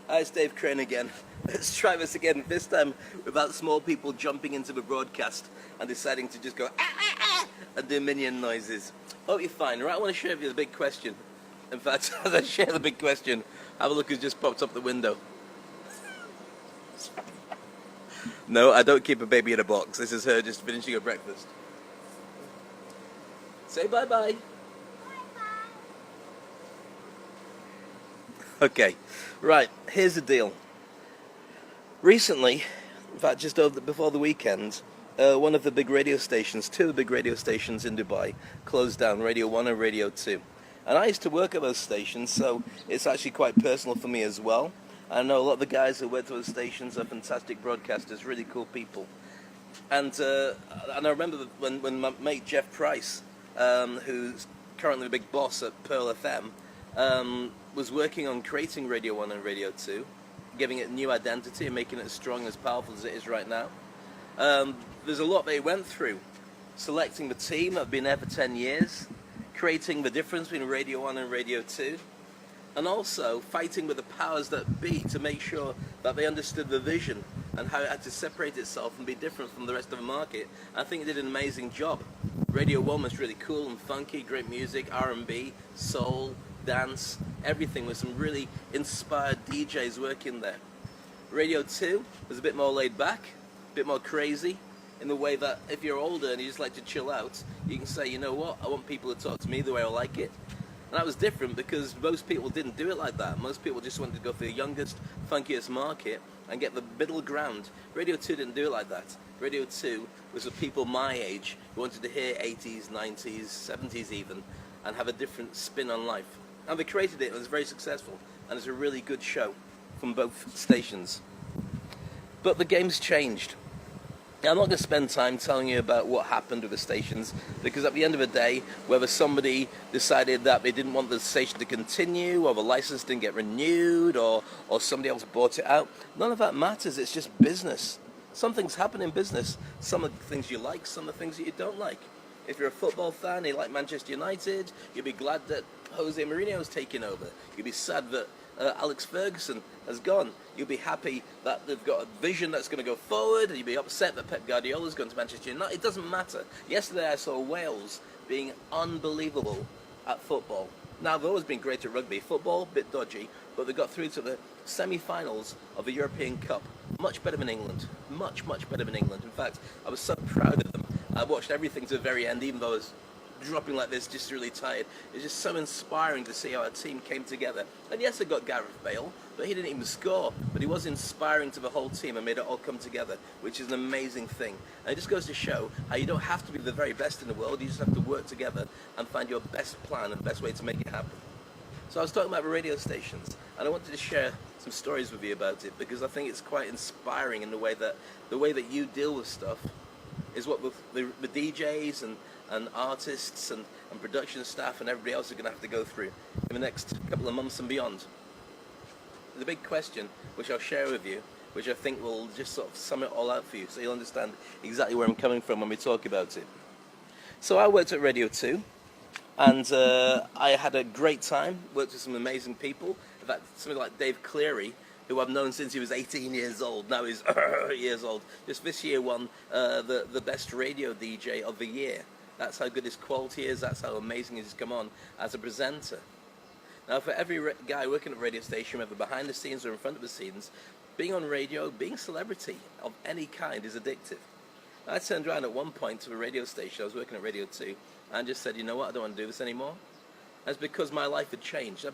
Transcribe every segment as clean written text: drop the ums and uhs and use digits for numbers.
Hi, it's Dave Crane again. Let's try this again, this time without small people jumping into the broadcast and deciding to just go and do minion noises. Hope you're fine. Right, I want to share with you the big question. In fact, as I share the big question, have a look who's just popped up the window. No, I don't keep a baby in a box. This is her just finishing her breakfast. Say bye-bye. Okay, right, here's the deal. Recently, in fact just before the weekend, one of the big radio stations, two of the big radio stations in Dubai, closed down, Radio 1 and Radio 2. And I used to work at those stations, so it's actually quite personal for me as well. I know a lot of the guys who work at those stations are fantastic broadcasters, really cool people. And I remember when my mate Jeff Price, who's currently the big boss at Pearl FM, was working on creating Radio 1 and Radio 2, giving it new identity and making it as strong and as powerful as it is right now. There's a lot they went through, selecting the team that have been there for 10 years, creating the difference between Radio 1 and Radio 2, and also fighting with the powers that be to make sure that they understood the vision and how it had to separate itself and be different from the rest of the market. I think it did an amazing job. Radio 1 was really cool and funky, great music, R&B, soul, dance, everything, with some really inspired DJs working there. Radio 2 was a bit more laid back, a bit more crazy, in the way that if you're older and you just like to chill out, you can say, you know what, I want people to talk to me the way I like it. And that was different because most people didn't do it like that. Most people just wanted to go for the youngest, funkiest market and get the middle ground. Radio 2 didn't do it like that. Radio 2 was for people my age who wanted to hear 80s, 90s, 70s even, and have a different spin on life. And they created it, and it was very successful, and it's a really good show from both stations. But the game's changed. Now, I'm not going to spend time telling you about what happened with the stations, because at the end of the day, whether somebody decided that they didn't want the station to continue, or the license didn't get renewed, or somebody else bought it out, none of that matters. It's just business. Some things happen in business. Some of the things you like, some of the things that you don't like. If you're a football fan, you like Manchester United, you'll be glad that Jose Mourinho's taken over. You'll be sad that Alex Ferguson has gone. You'll be happy that they've got a vision that's going to go forward. You'll be upset that Pep Guardiola's gone to Manchester United. It doesn't matter. Yesterday I saw Wales being unbelievable at football. Now, they've always been great at rugby. Football, a bit dodgy, but they got through to the semi-finals of the European Cup. Much better than England. Much, much better than England. In fact, I was so proud of them. I watched everything to the very end, even though I was dropping like this, just really tired. It's just so inspiring to see how our team came together. And yes, I got Gareth Bale, but he didn't even score. But he was inspiring to the whole team and made it all come together, which is an amazing thing. And it just goes to show how you don't have to be the very best in the world. You just have to work together and find your best plan and best way to make it happen. So I was talking about the radio stations, and I wanted to share some stories with you about it, because I think it's quite inspiring in the way that you deal with stuff is what the DJs and artists and production staff and everybody else are going to have to go through in the next couple of months and beyond. The big question, which I'll share with you, which I think will just sort of sum it all out for you, so you'll understand exactly where I'm coming from when we talk about it. So I worked at Radio 2, and I had a great time, worked with some amazing people. In fact, somebody like Dave Cleary, who I've known since he was 18 years old. Now he's years old. Just this year won the best radio DJ of the year. That's how good his quality is. That's how amazing he's come on as a presenter. Now, for every guy working at a radio station, whether behind the scenes or in front of the scenes, being on radio, being a celebrity of any kind is addictive. I turned around at one point to a radio station. I was working at Radio 2, and just said, you know what, I don't want to do this anymore. That's because my life had changed.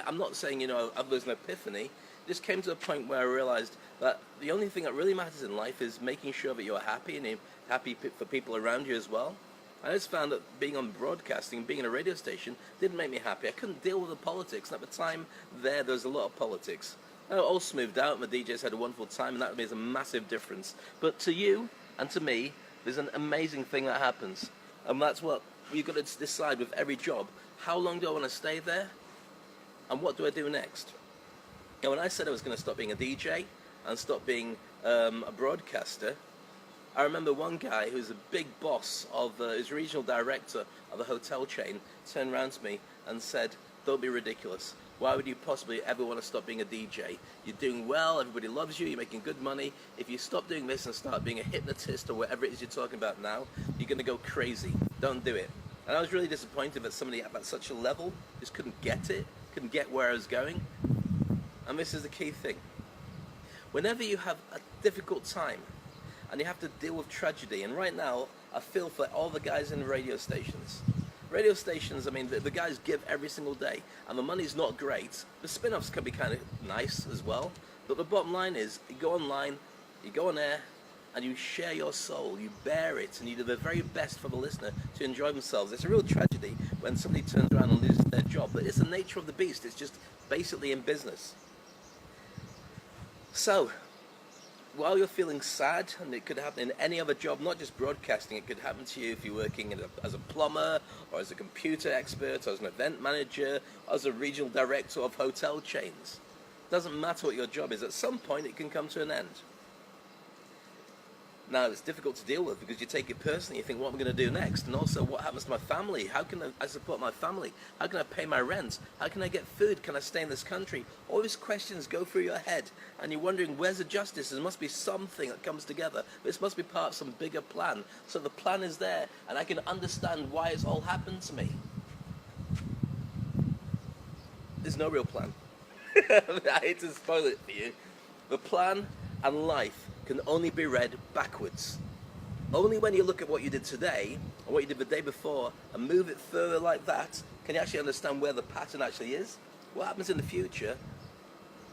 I'm not saying, I've had an epiphany. Just came to a point where I realized that the only thing that really matters in life is making sure that you're happy and you're happy for people around you as well. I just found that being on broadcasting, being in a radio station, didn't make me happy. I couldn't deal with the politics. And at the time there was a lot of politics. Now, it all smoothed out. My DJs had a wonderful time, and that makes a massive difference. But to you and to me, there's an amazing thing that happens. And that's what you've got to decide with every job. How long do I want to stay there? And what do I do next? Now, when I said I was going to stop being a DJ and stop being a broadcaster, I remember one guy who's a big boss of, his regional director of a hotel chain, turned around to me and said, don't be ridiculous. Why would you possibly ever want to stop being a DJ? You're doing well, everybody loves you, you're making good money. If you stop doing this and start being a hypnotist or whatever it is you're talking about now, you're going to go crazy. Don't do it. And I was really disappointed that somebody at such a level just couldn't get it, couldn't get where I was going. And this is the key thing. Whenever you have a difficult time and you have to deal with tragedy, and right now I feel for all the guys in radio stations. Radio stations, I mean, the guys give every single day, and the money's not great. The spin-offs can be kind of nice as well, but the bottom line is, you go online, you go on air, and you share your soul, you bear it, and you do the very best for the listener to enjoy themselves. It's a real tragedy when somebody turns around and loses their job, but it's the nature of the beast. It's just basically in business. So, while you're feeling sad, and it could happen in any other job, not just broadcasting, it could happen to you if you're working as a plumber, or as a computer expert, or as an event manager, or as a regional director of hotel chains. It doesn't matter what your job is, at some point it can come to an end. Now, it's difficult to deal with because you take it personally. You think, what am I going to do next? And also, what happens to my family? How can I support my family? How can I pay my rent? How can I get food? Can I stay in this country? All these questions go through your head, and you're wondering, where's the justice? There must be something that comes together. This must be part of some bigger plan. So the plan is there, and I can understand why it's all happened to me. There's no real plan. I hate to spoil it for you. The plan and life can only be read backwards. Only when you look at what you did today and what you did the day before and move it further like that can you actually understand where the pattern actually is. What happens in the future,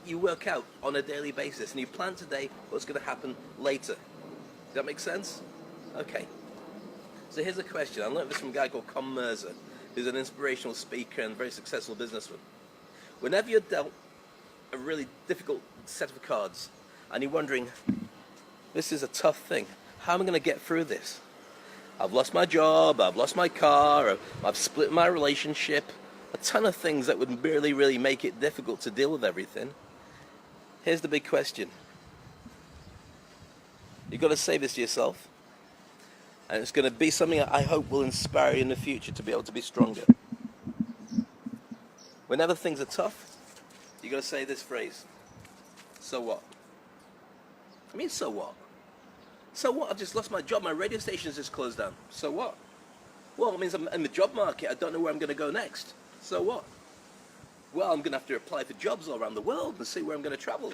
you work out on a daily basis, and you plan today what's going to happen later. Does that make sense? Okay. So here's a question. I learned this from a guy called Con Mirza, who's an inspirational speaker and very successful businessman. Whenever you're dealt a really difficult set of cards and you're wondering, this is a tough thing, how am I going to get through this? I've lost my job, I've lost my car, I've split my relationship, a ton of things that would really make it difficult to deal with everything. Here's the big question. You've got to say this to yourself, and it's going to be something that I hope will inspire you in the future to be able to be stronger. Whenever things are tough, you've got to say this phrase: so what? I mean, so what? So what? I've just lost my job. My radio station's just closed down. So what? Well, it means I'm in the job market. I don't know where I'm going to go next. So what? Well, I'm going to have to apply for jobs all around the world and see where I'm going to travel.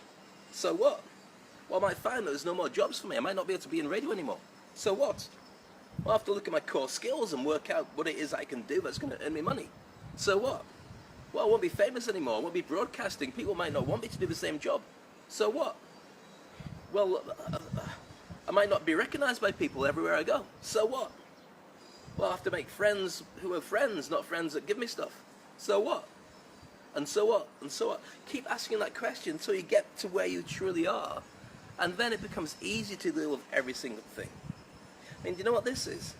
So what? Well, I might find that there's no more jobs for me. I might not be able to be in radio anymore. So what? Well, I have to look at my core skills and work out what it is I can do that's going to earn me money. So what? Well, I won't be famous anymore. I won't be broadcasting. People might not want me to do the same job. So what? Well, I might not be recognized by people everywhere I go. So what? Well, I have to make friends who are friends, not friends that give me stuff. So what? And so what? And so what? Keep asking that question until you get to where you truly are. And then it becomes easy to deal with every single thing. I mean, do you know what this is?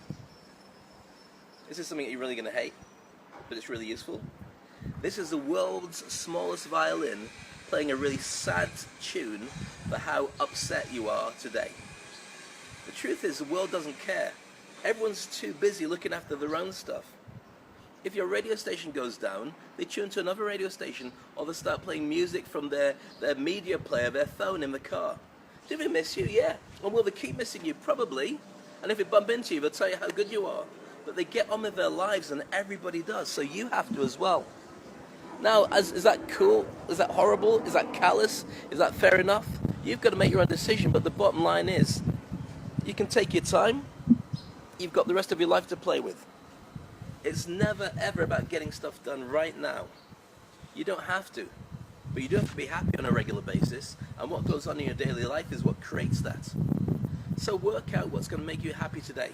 This is something that you're really going to hate, but it's really useful. This is the world's smallest violin playing a really sad tune for how upset you are today. The truth is, the world doesn't care. Everyone's too busy looking after their own stuff. If your radio station goes down, they tune to another radio station, or they start playing music from their media player, their phone in the car. Do they miss you? Yeah. And will they keep missing you? Probably. And if they bump into you, they'll tell you how good you are. But they get on with their lives, and everybody does, so you have to as well. Now, is that cool? Is that horrible? Is that callous? Is that fair enough? You've got to make your own decision, but the bottom line is, you can take your time. You've got the rest of your life to play with. It's never, ever about getting stuff done right now. You don't have to. But you do have to be happy on a regular basis, and what goes on in your daily life is what creates that. So work out what's going to make you happy today.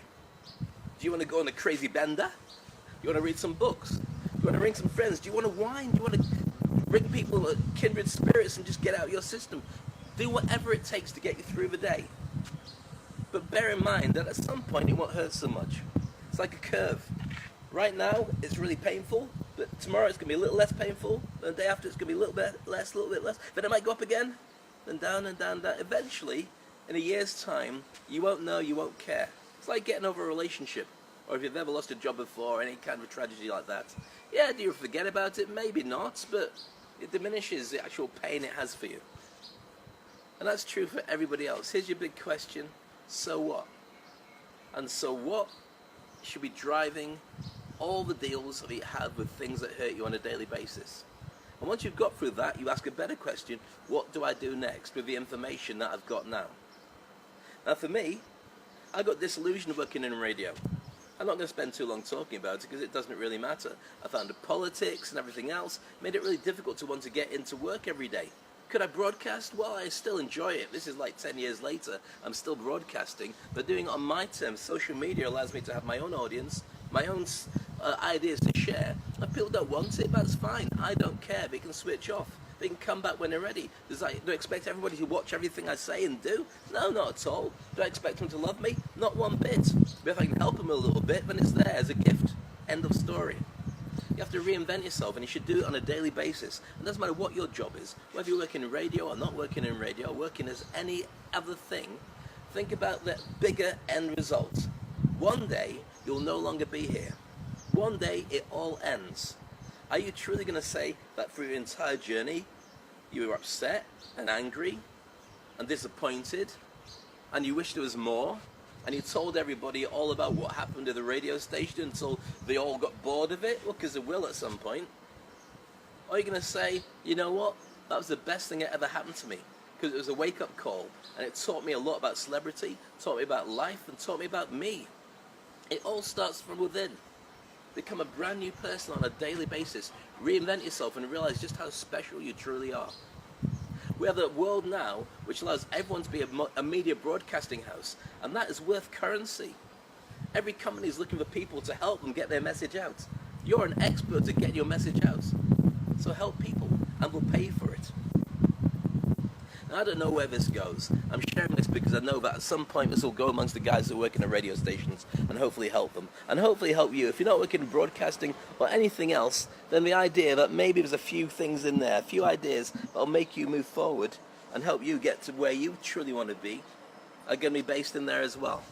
Do you want to go on a crazy bender? Do you want to read some books? Do you want to ring some friends? Do you want to whine? Do you want to bring people kindred spirits and just get out of your system? Do whatever it takes to get you through the day. But bear in mind that at some point it won't hurt so much. It's like a curve. Right now it's really painful, but tomorrow it's going to be a little less painful, and the day after it's going to be a little bit less, then it might go up again, then down and down, down. Eventually, in a year's time, you won't know, you won't care. It's like getting over a relationship, or if you've ever lost a job before, any kind of tragedy like that. Yeah, do you forget about it? Maybe not, but It diminishes the actual pain it has for you. And that's true for everybody else. Here's your big question: so what? And so what should be driving all the deals that you have with things that hurt you on a daily basis. And once you've got through that, you ask a better question: what do I do next with the information that I've got now? Now for me, I got disillusioned working in radio. I'm not going to spend too long talking about it because it doesn't really matter. I found the politics and everything else made it really difficult to want to get into work every day. Could I broadcast? Well, I still enjoy it. This is like 10 years later. I'm still broadcasting, but doing it on my terms. Social media allows me to have my own audience, my own ideas to share. If people don't want it, that's fine. I don't care. They can switch off. They can come back when they're ready. Do I expect everybody to watch everything I say and do? No, not at all. Do I expect them to love me? Not one bit. But if I can help them a little bit, then it's there as a gift. End of story. You have to reinvent yourself, and you should do it on a daily basis. It doesn't matter what your job is, whether you're working in radio or not working in radio, or working as any other thing. Think about the bigger end result. One day, you'll no longer be here. One day, it all ends. Are you truly going to say that through your entire journey, you were upset and angry and disappointed, and you wish there was more? And you told everybody all about what happened at the radio station until they all got bored of it? Well, because they will at some point. Or are you going to say, you know what, that was the best thing that ever happened to me, because it was a wake-up call, and it taught me a lot about celebrity, taught me about life, and taught me about me. It all starts from within. Become a brand new person on a daily basis. Reinvent yourself and realize just how special you truly are. We have a world now which allows everyone to be a media broadcasting house, and that is worth currency. Every company is looking for people to help them get their message out. You're an expert at getting your message out. So help people, and we'll pay for it. Now, I don't know where this goes. I'm sharing this because I know that at some point this will go amongst the guys that work in the radio stations and hopefully help them. And hopefully help you. If you're not working in broadcasting or anything else, then the idea that maybe there's a few things in there, a few ideas that'll make you move forward and help you get to where you truly want to be are going to be based in there as well.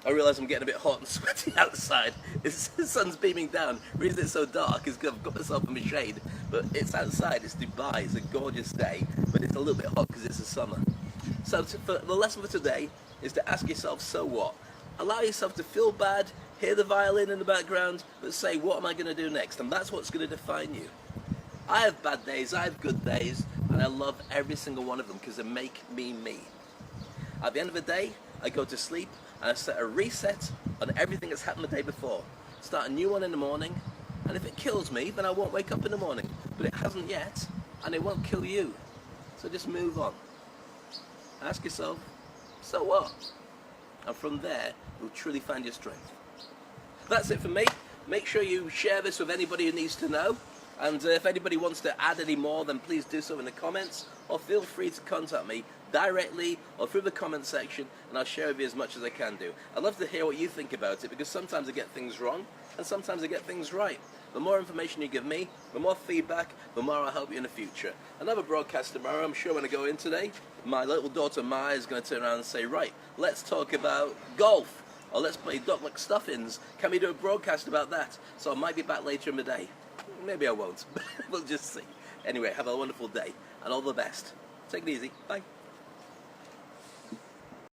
I realise I'm getting a bit hot and sweaty outside. The sun's beaming down. The reason it's so dark is because I've got myself in the shade. But it's outside, it's Dubai, it's a gorgeous day, but it's a little bit hot because it's the summer. So the lesson for today is to ask yourself, so what? Allow yourself to feel bad, hear the violin in the background, but say, what am I going to do next? And that's what's going to define you. I have bad days, I have good days, and I love every single one of them because they make me me. At the end of the day, I go to sleep and I set a reset on everything that's happened the day before. Start a new one in the morning, and if it kills me, then I won't wake up in the morning. But it hasn't yet, and it won't kill you. So just move on. Ask yourself, so what? And from there, you'll truly find your strength. That's it for me. Make sure you share this with anybody who needs to know. And if anybody wants to add any more, then please do so in the comments, or feel free to contact me directly or through the comment section, and I'll share with you as much as I can do. I'd love to hear what you think about it, because sometimes I get things wrong and sometimes I get things right. The more information you give me, the more feedback, the more I'll help you in the future. Another broadcast tomorrow, I'm sure when I go in today, my little daughter Maya is going to turn around and say, right, let's talk about golf, or let's play Doc McStuffins. Can we do a broadcast about that? So I might be back later in the day. Maybe I won't. We'll just see. Anyway, have a wonderful day and all the best. Take it easy. Bye.